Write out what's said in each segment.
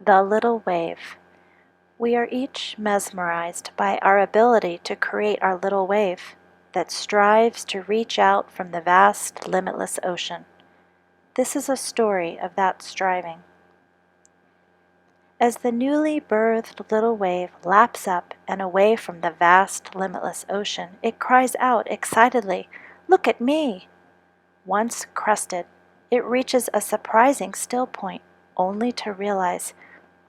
The little wave. We are each mesmerized by our ability to create our little wave that strives to reach out from the vast, limitless ocean. This is a story of that striving. As the newly birthed little wave laps up and away from the vast, limitless ocean, it cries out excitedly, "Look at me!" Once crested, it reaches a surprising still point, only to realize,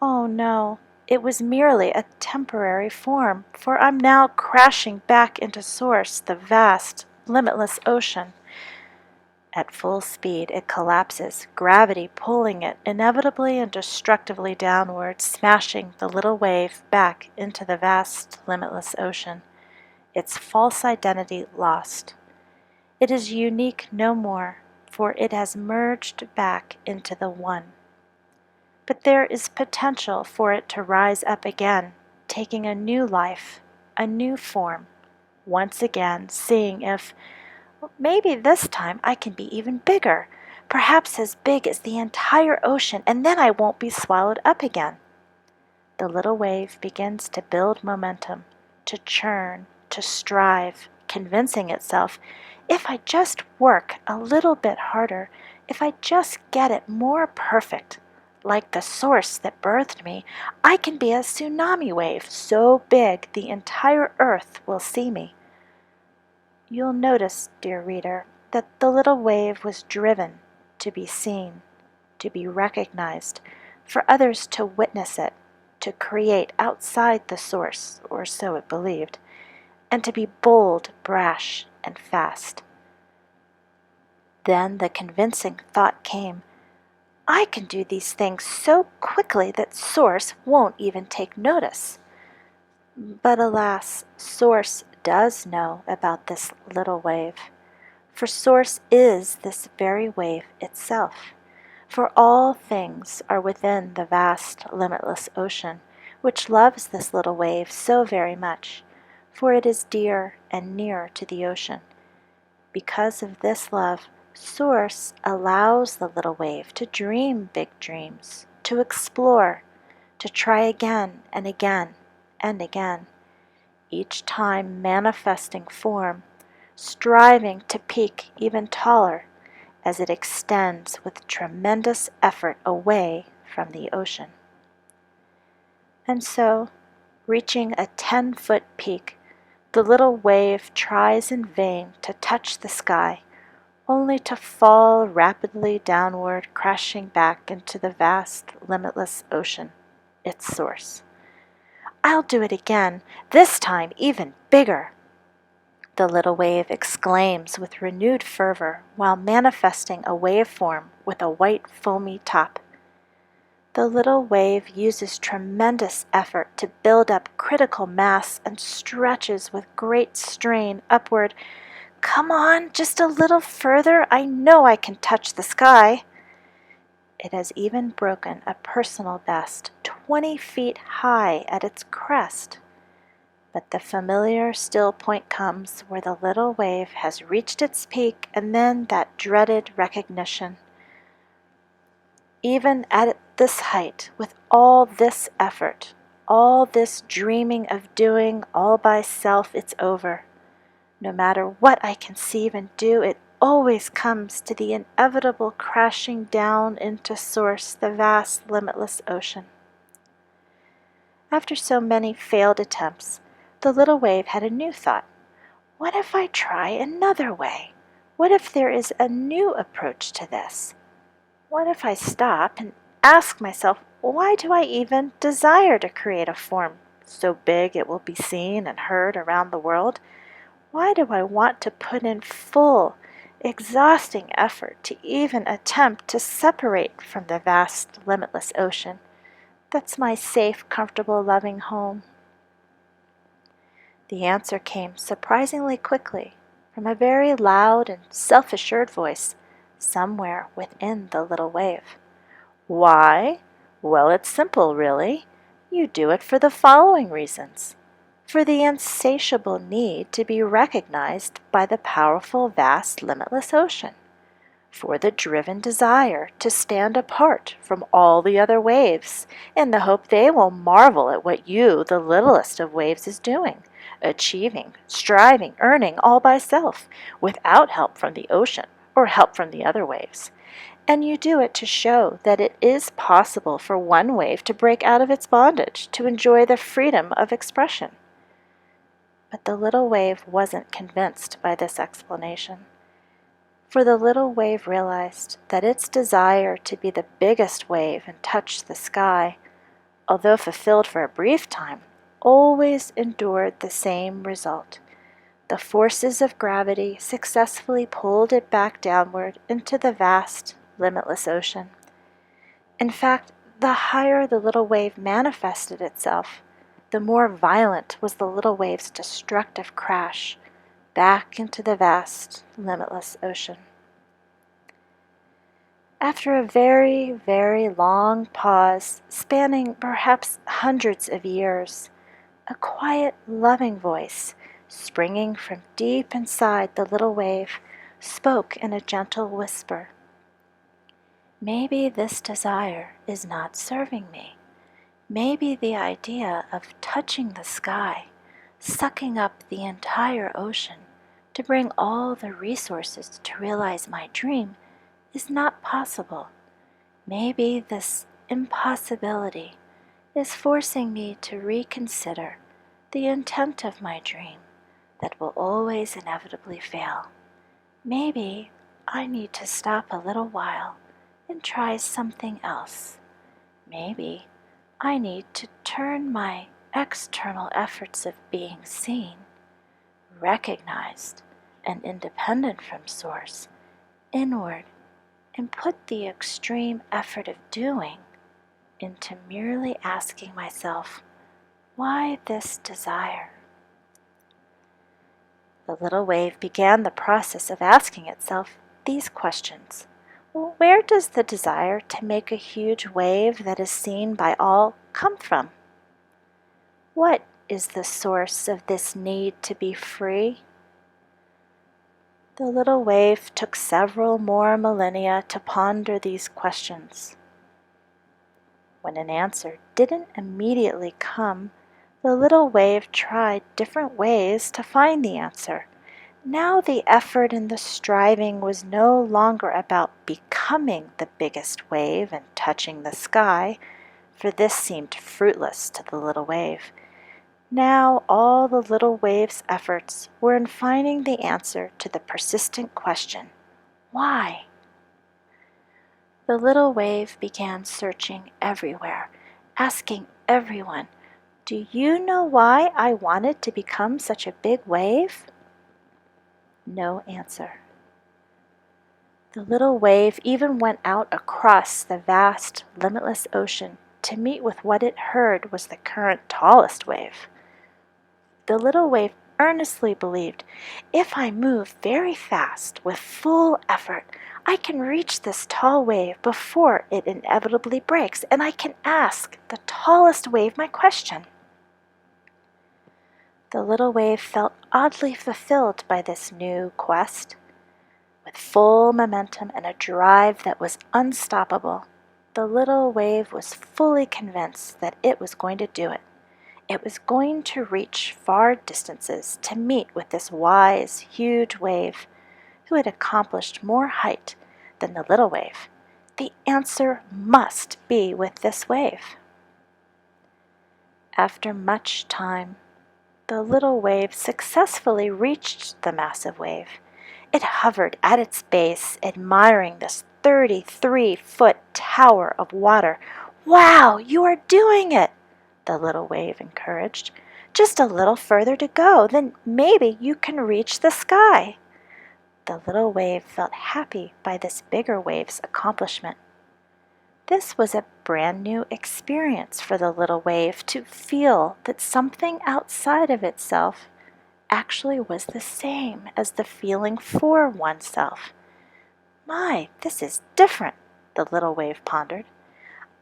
oh no, it was merely a temporary form, for I'm now crashing back into source, the vast, limitless ocean. At full speed, it collapses, gravity pulling it inevitably and destructively downward, smashing the little wave back into the vast, limitless ocean, its false identity lost. It is unique no more, for it has merged back into the One. But there is potential for it to rise up again, taking a new life, a new form, once again seeing if, maybe this time I can be even bigger, perhaps as big as the entire ocean, and then I won't be swallowed up again. The little wave begins to build momentum, to churn, to strive, convincing itself, if I just work a little bit harder, if I just get it more perfect, like the source that birthed me, I can be a tsunami wave so big the entire earth will see me. You'll notice, dear reader, that the little wave was driven to be seen, to be recognized, for others to witness it, to create outside the source, or so it believed, and to be bold, brash, and fast. Then the convincing thought came, I can do these things so quickly that Source won't even take notice. But alas, Source does know about this little wave, for Source is this very wave itself. For all things are within the vast, limitless ocean, which loves this little wave so very much, for it is dear and near to the ocean. Because of this love, Source allows the little wave to dream big dreams, to explore, to try again and again and again, each time manifesting form, striving to peak even taller as it extends with tremendous effort away from the ocean. And so, reaching a 10-foot peak, the little wave tries in vain to touch the sky, only to fall rapidly downward, crashing back into the vast, limitless ocean, its source. I'll do it again, this time even bigger, the little wave exclaims with renewed fervor while manifesting a waveform with a white foamy top. The little wave uses tremendous effort to build up critical mass and stretches with great strain upward. Come on, just a little further, I know I can touch the sky. It has even broken a personal best, 20 feet high at its crest. But the familiar still point comes where the little wave has reached its peak, and then that dreaded recognition. Even at this height, with all this effort, all this dreaming of doing all by self, it's over. No matter what I conceive and do, it always comes to the inevitable crashing down into Source, the vast, limitless ocean. After so many failed attempts, the little wave had a new thought. What if I try another way? What if there is a new approach to this? What if I stop and ask myself, why do I even desire to create a form so big it will be seen and heard around the world? Why do I want to put in full, exhausting effort to even attempt to separate from the vast, limitless ocean? That's my safe, comfortable, loving home. The answer came surprisingly quickly from a very loud and self-assured voice somewhere within the little wave. Why? Well, it's simple, really. You do it for the following reasons. For the insatiable need to be recognized by the powerful, vast, limitless ocean. for the driven desire to stand apart from all the other waves, in the hope they will marvel at what you, the littlest of waves, is doing, achieving, striving, earning all by self, without help from the ocean or help from the other waves. And you do it to show that it is possible for one wave to break out of its bondage, to enjoy the freedom of expression. But the little wave wasn't convinced by this explanation. For the little wave realized that its desire to be the biggest wave and touch the sky, although fulfilled for a brief time, always endured the same result. The forces of gravity successfully pulled it back downward into the vast, limitless ocean. In fact, the higher the little wave manifested itself, the more violent was the little wave's destructive crash back into the vast, limitless ocean. After a very, very long pause, spanning perhaps hundreds of years, a quiet, loving voice, springing from deep inside the little wave, spoke in a gentle whisper. Maybe this desire is not serving me. Maybe the idea of touching the sky, sucking up the entire ocean to bring all the resources to realize my dream is not possible. Maybe this impossibility is forcing me to reconsider the intent of my dream that will always inevitably fail. Maybe I need to stop a little while and try something else. Maybe I need to turn my external efforts of being seen, recognized, and independent from Source inward and put the extreme effort of doing into merely asking myself, why this desire? The little wave began the process of asking itself these questions. Where does the desire to make a huge wave that is seen by all come from? What is the source of this need to be free? The little wave took several more millennia to ponder these questions. When an answer didn't immediately come, the little wave tried different ways to find the answer. Now the effort and the striving was no longer about becoming the biggest wave and touching the sky, for this seemed fruitless to the little wave. Now all the little wave's efforts were in finding the answer to the persistent question, why? The little wave began searching everywhere, asking everyone, do you know why I wanted to become such a big wave? No answer. The little wave even went out across the vast, limitless ocean to meet with what it heard was the current tallest wave. The little wave earnestly believed, if I move very fast with full effort, I can reach this tall wave before it inevitably breaks, and I can ask the tallest wave my question. The little wave felt oddly fulfilled by this new quest. With full momentum and a drive that was unstoppable, the little wave was fully convinced that it was going to do it. It was going to reach far distances to meet with this wise, huge wave who had accomplished more height than the little wave. The answer must be with this wave. After much time, the little wave successfully reached the massive wave. It hovered at its base, admiring this 33-foot tower of water. Wow, you are doing it! The little wave encouraged. Just a little further to go, then maybe you can reach the sky. The little wave felt happy by this bigger wave's accomplishment. This was a brand new experience for the little wave to feel that something outside of itself actually was the same as the feeling for oneself. My, this is different, the little wave pondered.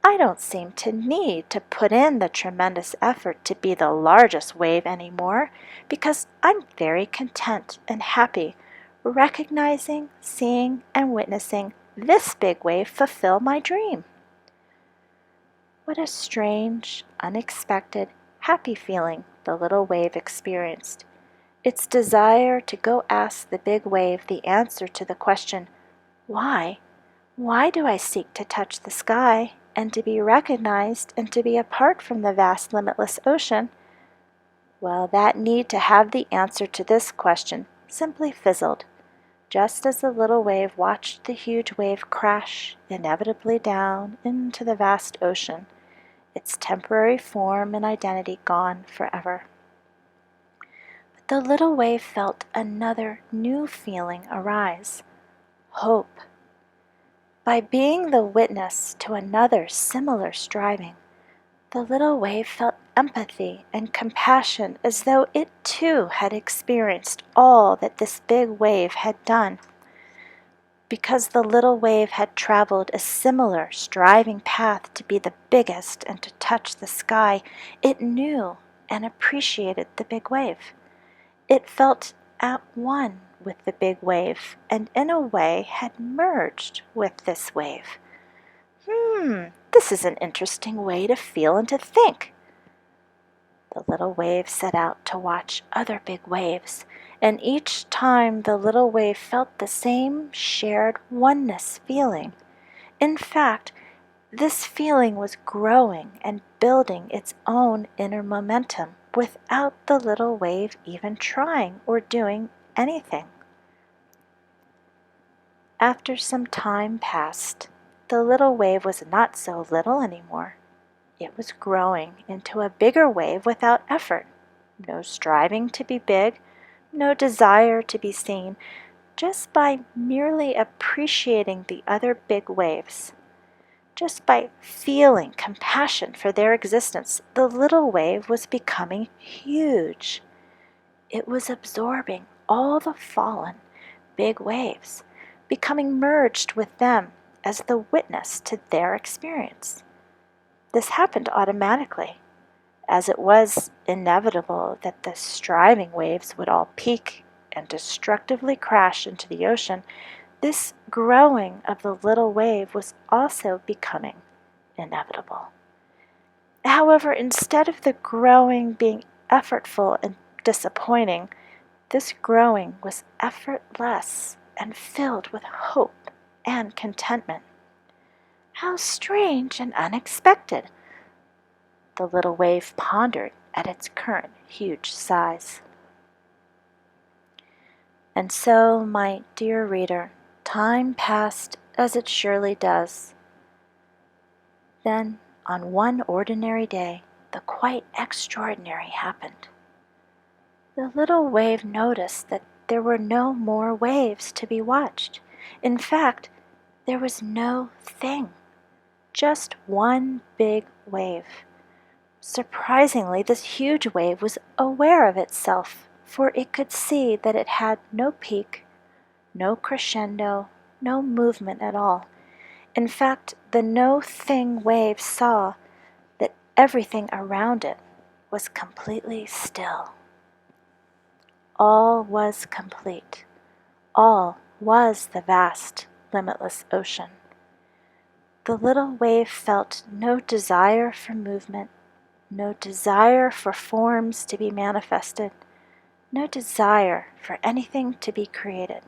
I don't seem to need to put in the tremendous effort to be the largest wave anymore, because I'm very content and happy recognizing, seeing, and witnessing this big wave fulfill my dream. What a strange, unexpected, happy feeling the little wave experienced. Its desire to go ask the big wave the answer to the question, why? Why do I seek to touch the sky and to be recognized and to be apart from the vast limitless ocean? Well, that need to have the answer to this question simply fizzled, just as the little wave watched the huge wave crash inevitably down into the vast ocean, its temporary form and identity gone forever. But the little wave felt another new feeling arise, hope. By being the witness to another similar striving, the little wave felt empathy and compassion as though it too had experienced all that this big wave had done. Because the little wave had traveled a similar striving path to be the biggest and to touch the sky, it knew and appreciated the big wave. It felt at one with the big wave and in a way had merged with this wave. This is an interesting way to feel and to think. The little wave set out to watch other big waves, and each time the little wave felt the same shared oneness feeling. In fact, this feeling was growing and building its own inner momentum without the little wave even trying or doing anything. After some time passed, the little wave was not so little anymore. It was growing into a bigger wave without effort. No striving to be big, no desire to be seen, just by merely appreciating the other big waves. Just by feeling compassion for their existence, the little wave was becoming huge. It was absorbing all the fallen big waves, becoming merged with them as the witness to their experience. This happened automatically, as it was inevitable that the striving waves would all peak and destructively crash into the ocean. This growing of the little wave was also becoming inevitable. However, instead of the growing being effortful and disappointing, this growing was effortless and filled with hope and contentment. How strange and unexpected! The little wave pondered at its current huge size. And so, my dear reader, time passed as it surely does. Then, on one ordinary day, the quite extraordinary happened. The little wave noticed that there were no more waves to be watched. In fact, there was no thing, just one big wave. Surprisingly, this huge wave was aware of itself, for it could see that it had no peak, no crescendo, no movement at all. In fact, the no-thing wave saw that everything around it was completely still. All was complete. All was the vast, limitless ocean. The little wave felt no desire for movement, no desire for forms to be manifested, no desire for anything to be created.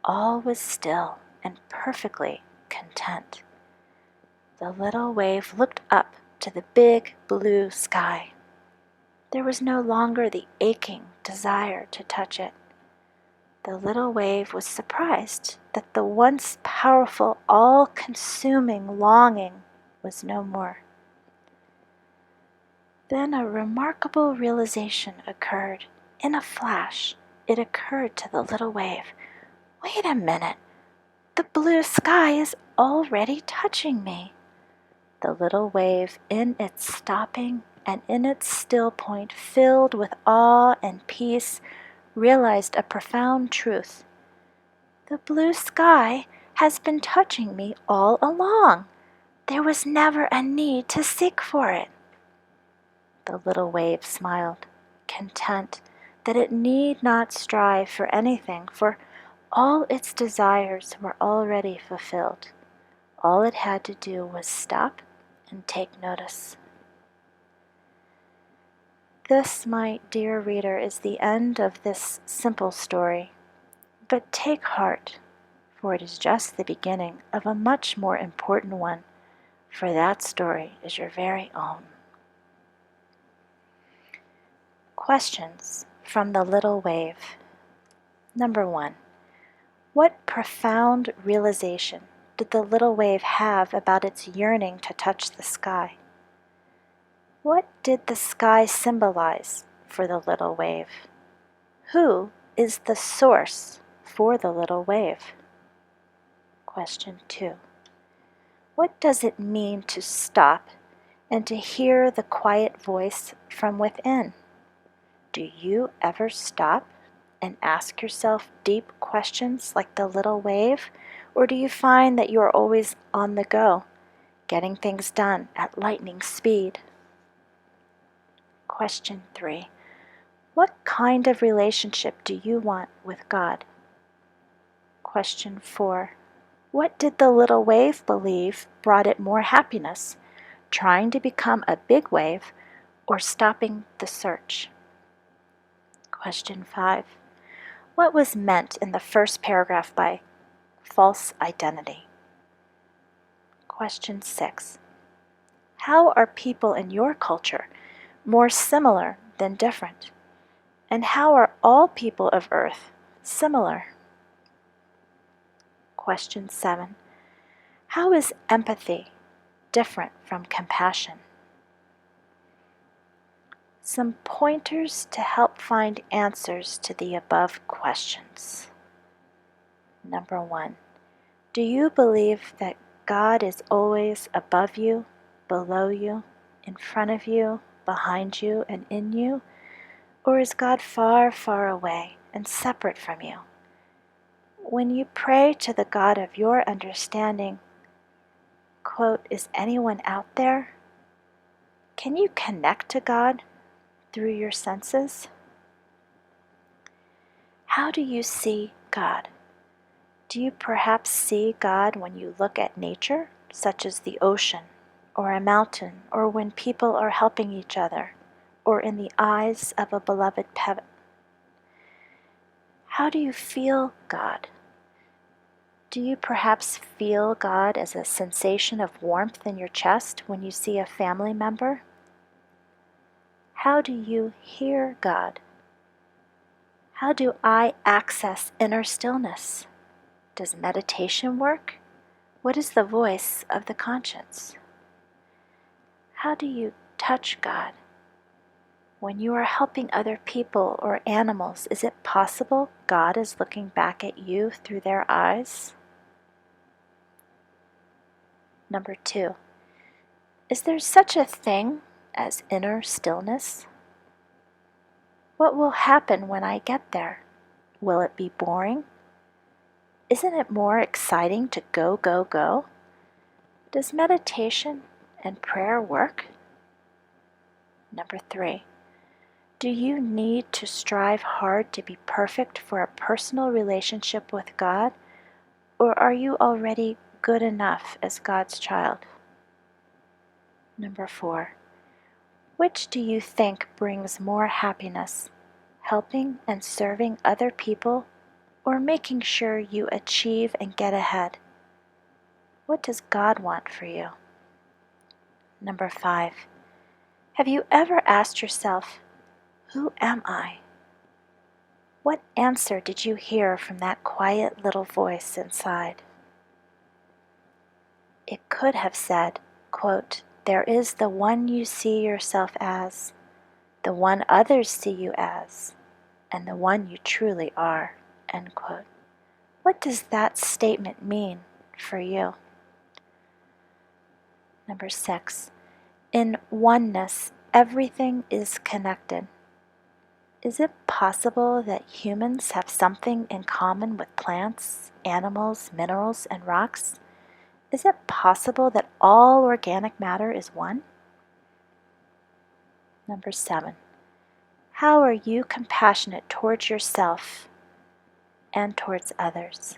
All was still and perfectly content. The little wave looked up to the big blue sky. There was no longer the aching desire to touch it. The little wave was surprised that the once powerful, all-consuming longing was no more. Then a remarkable realization occurred. In a flash, it occurred to the little wave. Wait a minute, the blue sky is already touching me. The little wave, in its stopping and in its still point, filled with awe and peace, realized a profound truth. The blue sky has been touching me all along. There was never a need to seek for it. The little wave smiled, content that it need not strive for anything, for All its desires were already fulfilled. All it had to do was stop and take notice. This, my dear reader, is the end of this simple story. But take heart, for it is just the beginning of a much more important one, for that story is your very own. Questions from the little wave. Number 1. What profound realization did the little wave have about its yearning to touch the sky? What did the sky symbolize for the little wave? Who is the source for the little wave? Question 2. What does it mean to stop and to hear the quiet voice from within? Do you ever stop and ask yourself deep questions like the little wave? Or do you find that you are always on the go, getting things done at lightning speed? Question 3. What kind of relationship do you want with God? Question 4. What did the little wave believe brought it more happiness, trying to become a big wave or stopping the search? Question 5. What was meant in the first paragraph by false identity? Question 6. How are people in your culture more similar than different? And how are all people of Earth similar? Question 7. How is empathy different from compassion? Some pointers to help find answers to the above questions. Number 1. Do you believe that God is always above you, below you, in front of you, behind you, and in you? Or is God far, far away and separate from you? When you pray to the God of your understanding, quote, is anyone out there? Can you connect to God through your senses? How do you see God? Do you perhaps see God when you look at nature, such as the ocean, or a mountain, or when people are helping each other, or in the eyes of a beloved pet? How do you feel God? Do you perhaps feel God as a sensation of warmth in your chest when you see a family member? How do you hear God? How do I access inner stillness? Does meditation work? What is the voice of the conscience? How do you touch God? When you are helping other people or animals, is it possible God is looking back at you through their eyes? Number 2. Is there such a thing as inner stillness? What will happen when I get there? Will it be boring? Isn't it more exciting to go, go, go? Does meditation and prayer work? Number 3. Do you need to strive hard to be perfect for a personal relationship with God, or are you already good enough as God's child? Number 4. Which do you think brings more happiness, helping and serving other people, or making sure you achieve and get ahead? What does God want for you? Number 5. Have you ever asked yourself, who am I? What answer did you hear from that quiet little voice inside? It could have said, quote, there is the one you see yourself as, the one others see you as, and the one you truly are, end quote. What does that statement mean for you? Number 6. In oneness, everything is connected. Is it possible that humans have something in common with plants, animals, minerals, and rocks? Is it possible that all organic matter is one? Number 7. How are you compassionate towards yourself and towards others.